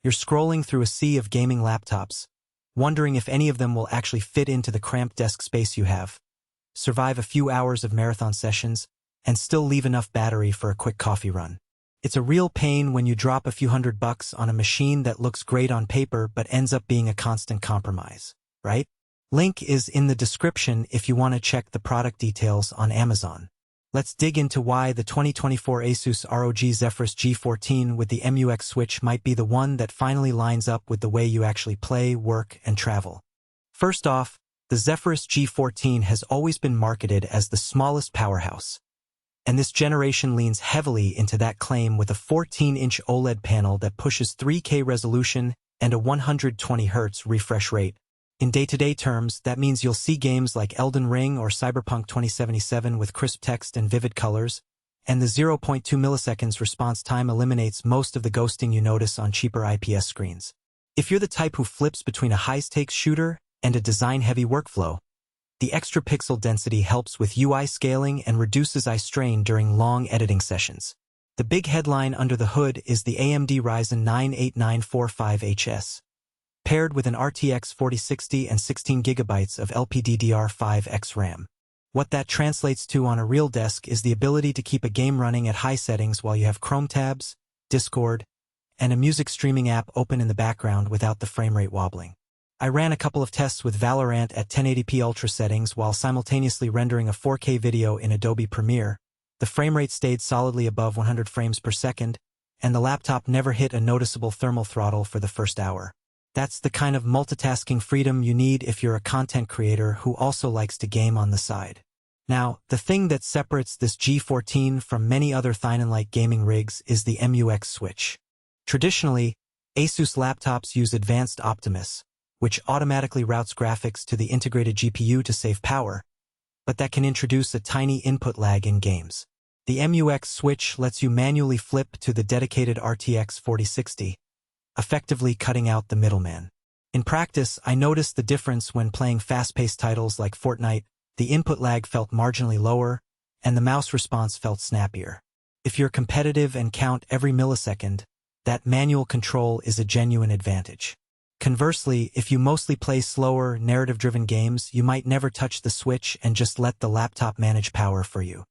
You're scrolling through a sea of gaming laptops, wondering if any of them will actually fit into the cramped desk space you have, survive a few hours of marathon sessions, and still leave enough battery for a quick coffee run. It's a real pain when you drop a few $100 on a machine that looks great on paper but ends up being a constant compromise, right? Link is in the description if you want to check the product details on Amazon. Let's dig into why the 2024 ASUS ROG Zephyrus G14 with the MUX Switch might be the one that finally lines up with the way you actually play, work, and travel. First off, the Zephyrus G14 has always been marketed as the smallest powerhouse, and this generation leans heavily into that claim with a 14-inch OLED panel that pushes 3K resolution and a 120Hz refresh rate. In day-to-day terms, that means you'll see games like Elden Ring or Cyberpunk 2077 with crisp text and vivid colors, and the 0.2 milliseconds response time eliminates most of the ghosting you notice on cheaper IPS screens. If you're the type who flips between a high-stakes shooter and a design-heavy workflow, the extra pixel density helps with UI scaling and reduces eye strain during long editing sessions. The big headline under the hood is the AMD Ryzen 9 8945HS. Paired with an RTX 4060 and 16GB of LPDDR5X RAM. What that translates to on a real desk is the ability to keep a game running at high settings while you have Chrome tabs, Discord, and a music streaming app open in the background without the frame rate wobbling. I ran a couple of tests with Valorant at 1080p Ultra settings while simultaneously rendering a 4K video in Adobe Premiere. The frame rate stayed solidly above 100 frames per second, and the laptop never hit a noticeable thermal throttle for the first hour. That's the kind of multitasking freedom you need if you're a content creator who also likes to game on the side. Now, the thing that separates this G14 from many other Thailand-like gaming rigs is the MUX Switch. Traditionally, ASUS laptops use Advanced Optimus, which automatically routes graphics to the integrated GPU to save power, but that can introduce a tiny input lag in games. The MUX Switch lets you manually flip to the dedicated RTX 4060, effectively cutting out the middleman. In practice, I noticed the difference when playing fast-paced titles like Fortnite. The input lag felt marginally lower, and the mouse response felt snappier. If you're competitive and count every millisecond, that manual control is a genuine advantage. Conversely, if you mostly play slower, narrative-driven games, you might never touch the Switch and just let the laptop manage power for you.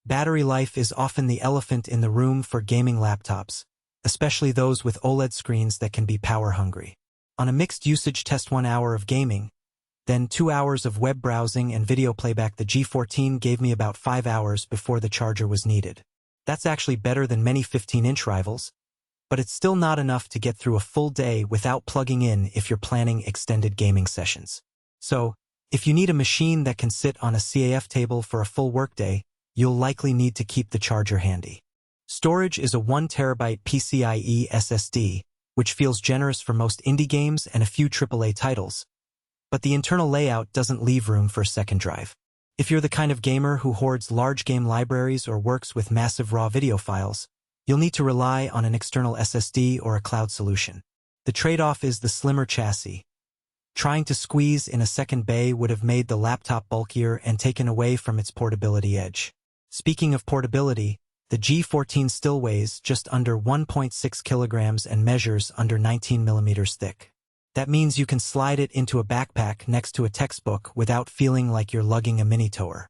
Battery life is often the elephant in the room for gaming laptops, especially those with OLED screens that can be power-hungry. On a mixed usage test 1 hour of gaming, then 2 hours of web browsing and video playback, the G14 gave me about 5 hours before the charger was needed. That's actually better than many 15-inch rivals, but it's still not enough to get through a full day without plugging in if you're planning extended gaming sessions. So, if you need a machine that can sit on a CAF table for a full workday, you'll likely need to keep the charger handy. Storage is a 1TB PCIe SSD, which feels generous for most indie games and a few AAA titles, but the internal layout doesn't leave room for a second drive. If you're the kind of gamer who hoards large game libraries or works with massive raw video files, you'll need to rely on an external SSD or a cloud solution. The trade-off is the slimmer chassis. Trying to squeeze in a second bay would have made the laptop bulkier and taken away from its portability edge. Speaking of portability, the G14 still weighs just under 1.6 kilograms and measures under 19 millimeters thick. That means you can slide it into a backpack next to a textbook without feeling like you're lugging a mini-tower.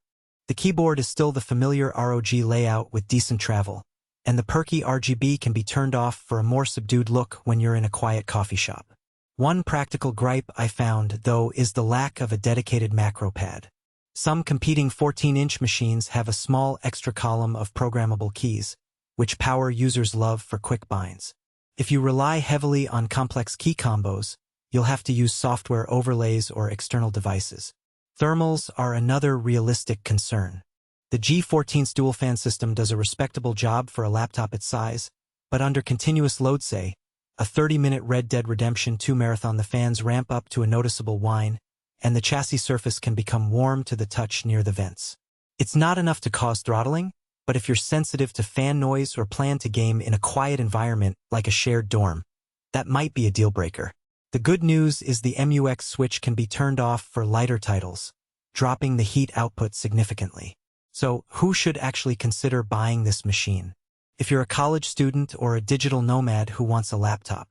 The keyboard is still the familiar ROG layout with decent travel, and the perky RGB can be turned off for a more subdued look when you're in a quiet coffee shop. One practical gripe I found, though, is the lack of a dedicated macro pad. Some competing 14-inch machines have a small extra column of programmable keys, which power users love for quick binds. If you rely heavily on complex key combos, you'll have to use software overlays or external devices. Thermals are another realistic concern. The G14's dual fan system does a respectable job for a laptop its size, but under continuous load, say, a 30-minute Red Dead Redemption 2 marathon, the fans ramp up to a noticeable whine, and the chassis surface can become warm to the touch near the vents. It's not enough to cause throttling, but if you're sensitive to fan noise or plan to game in a quiet environment like a shared dorm, that might be a deal-breaker. The good news is the MUX Switch can be turned off for lighter titles, dropping the heat output significantly. So, who should actually consider buying this machine? If you're a college student or a digital nomad who wants a laptop,